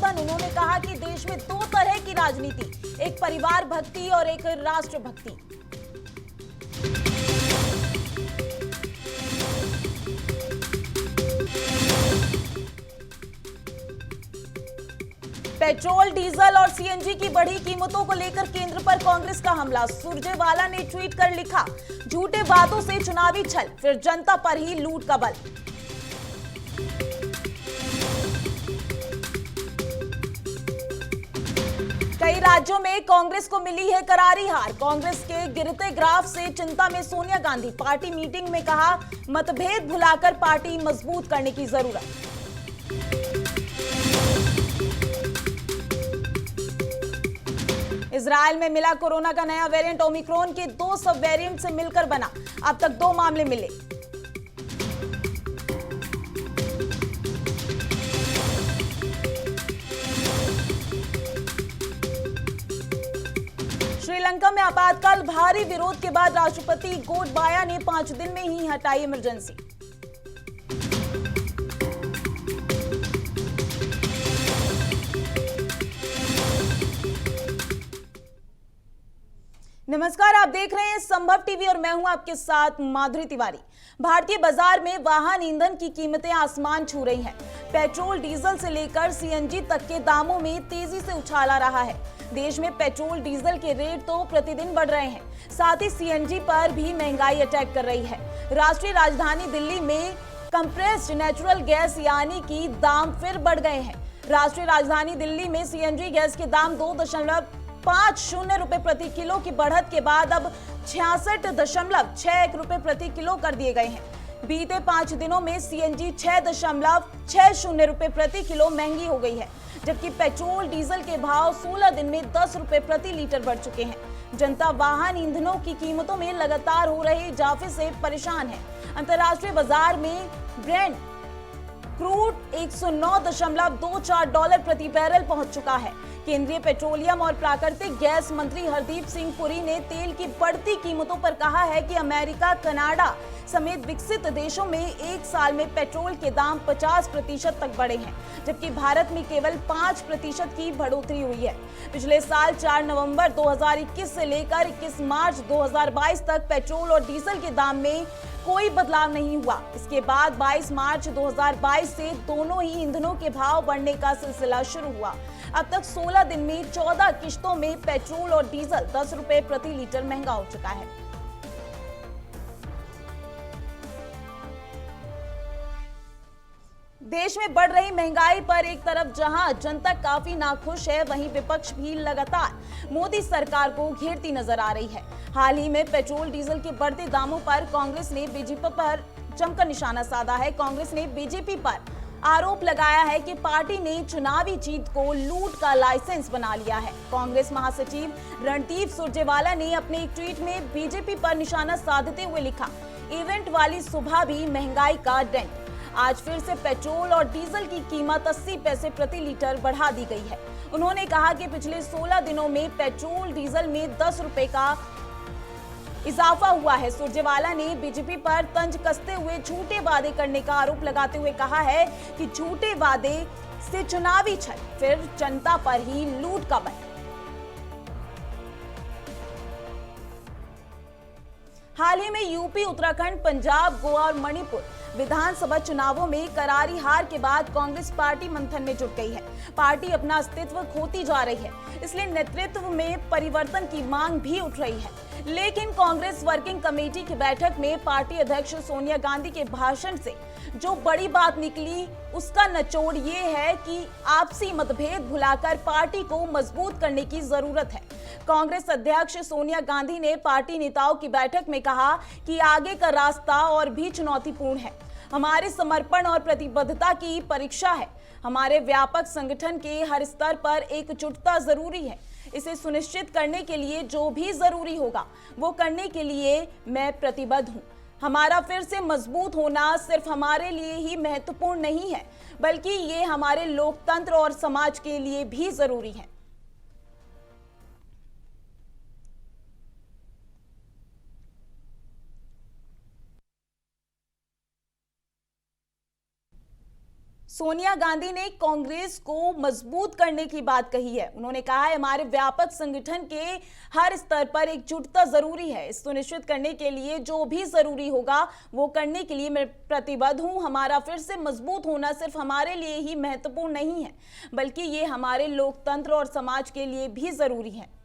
संबोधन उन्होंने कहा कि देश में दो तरह की राजनीति, एक परिवार भक्ति और एक राष्ट्र भक्ति। पेट्रोल, डीजल और सीएनजी की बढ़ी कीमतों को लेकर केंद्र पर कांग्रेस का हमला। सुरजेवाला ने ट्वीट कर लिखा, झूठे वादों से चुनावी छल, फिर जनता पर ही लूट का बल। कई राज्यों में कांग्रेस को मिली है करारी हार। कांग्रेस के गिरते ग्राफ से चिंता में सोनिया गांधी। पार्टी मीटिंग में कहा, मतभेद भुलाकर पार्टी मजबूत करने की जरूरत। इजराइल में मिला कोरोना का नया वेरिएंट। ओमिक्रॉन के 2 सब वेरिएंट से मिलकर बना। अब तक 2 मामले मिले। श्रीलंका में आपातकाल, भारी विरोध के बाद राष्ट्रपति गोटबाया ने 5 दिन में ही हटाई इमरजेंसी। नमस्कार, आप देख रहे हैं संभव टीवी और मैं हूं आपके साथ माधुरी तिवारी। भारतीय बाजार में वाहन ईंधन की कीमतें आसमान छू रही हैं। पेट्रोल, डीजल से लेकर सीएनजी तक के दामों में तेजी से उछाल आ रहा है। देश में पेट्रोल, डीजल के रेट तो प्रतिदिन बढ़ रहे हैं, साथ ही सीएनजी पर भी महंगाई अटैक कर रही है। राष्ट्रीय राजधानी दिल्ली में कंप्रेस्ड नेचुरल गैस यानी कि दाम फिर बढ़ गए हैं। राष्ट्रीय राजधानी दिल्ली में सीएनजी गैस के दाम 2.50 रुपए प्रति किलो की बढ़त के बाद अब 66.61 रुपए प्रति किलो कर दिए गए हैं। बीते 5 दिनों में सीएनजी 6.60 रुपए प्रति किलो महंगी हो गई है, जबकि पेट्रोल, डीजल के भाव 16 दिन में 10 रुपए प्रति लीटर बढ़ चुके हैं। जनता वाहन ईंधनों की कीमतों में लगातार हो रहे इजाफे से परेशान है। अंतर्राष्ट्रीय बाजार में ब्रेंट क्रूड $109.24 प्रति बैरल पहुंच चुका है। केंद्रीय पेट्रोलियम और प्राकृतिक गैस मंत्री हरदीप सिंह पुरी ने तेल की बढ़ती कीमतों पर कहा है कि अमेरिका, कनाडा समेत विकसित देशों में एक साल में पेट्रोल के दाम 50% तक बढ़े हैं, जबकि भारत में केवल 5% की बढ़ोतरी हुई है। पिछले साल 4 नवंबर 2021 से लेकर 21 मार्च 2022 तक पेट्रोल और डीजल के दाम में कोई बदलाव नहीं हुआ। इसके बाद 22 मार्च 2022 से दोनों ही ईंधनों के भाव बढ़ने का सिलसिला शुरू हुआ। अब तक 16 दिन में 14 किश्तों में पेट्रोल और डीजल 10 रुपए प्रति लीटर महंगा हो चुका है। देश में बढ़ रही महंगाई पर एक तरफ जहां जनता काफी नाखुश है, वहीं विपक्ष भी लगातार मोदी सरकार को घेरती नजर आ रही है। हाल ही में पेट्रोल, डीजल के बढ़ते दामों पर कांग्रेस ने बीजेपी पर जमकर निशाना साधा है। कांग्रेस ने बीजेपी पर आरोप लगाया है कि पार्टी ने चुनावी जीत को लूट का लाइसेंस बना लिया है। कांग्रेस महासचिव रणदीप सुरजेवाला ने अपने एक ट्वीट में बीजेपी पर निशाना साधते हुए लिखा, इवेंट वाली सुबह भी महंगाई का डेंट। आज फिर से पेट्रोल और डीजल की कीमत 80 पैसे प्रति लीटर बढ़ा दी गई है। उन्होंने कहा कि पिछले 16 दिनों में पेट्रोल, डीजल में 10 रुपए का इजाफा हुआ है। सुरजेवाला ने बीजेपी पर तंज कसते हुए झूठे वादे करने का आरोप लगाते हुए कहा है कि झूठे वादे से चुनावी छल, फिर जनता पर ही लूट का बल। हाल ही में यूपी, उत्तराखंड, पंजाब, गोवा और मणिपुर विधानसभा चुनावों में करारी हार के बाद कांग्रेस पार्टी मंथन में जुट गई है। पार्टी अपना अस्तित्व खोती जा रही है, इसलिए नेतृत्व में परिवर्तन की मांग भी उठ रही है। लेकिन कांग्रेस वर्किंग कमेटी की बैठक में पार्टी अध्यक्ष सोनिया गांधी के भाषण से जो बड़ी बात निकली, उसका निचोड़ ये है कि आपसी मतभेद भुलाकर पार्टी को मजबूत करने की जरूरत है। कांग्रेस अध्यक्ष सोनिया गांधी ने पार्टी नेताओं की बैठक में कहा कि आगे का रास्ता और भी चुनौतीपूर्ण है। हमारे समर्पण और प्रतिबद्धता की परीक्षा है। हमारे व्यापक संगठन के हर स्तर पर एकजुटता जरूरी है। इसे सुनिश्चित करने के लिए जो भी जरूरी होगा वो करने के लिए मैं प्रतिबद्ध हूँ। हमारा फिर से मजबूत होना सिर्फ हमारे लिए ही महत्वपूर्ण नहीं है, बल्कि ये हमारे लोकतंत्र और समाज के लिए भी जरूरी है। सोनिया गांधी ने कांग्रेस को मजबूत करने की बात कही है। उन्होंने कहा है हमारे व्यापक संगठन के हर स्तर पर एकजुटता जरूरी है। इस सुनिश्चित करने के लिए जो भी जरूरी होगा वो करने के लिए मैं प्रतिबद्ध हूं। हमारा फिर से मजबूत होना सिर्फ हमारे लिए ही महत्वपूर्ण नहीं है, बल्कि ये हमारे लोकतंत्र और समाज के लिए भी जरूरी है।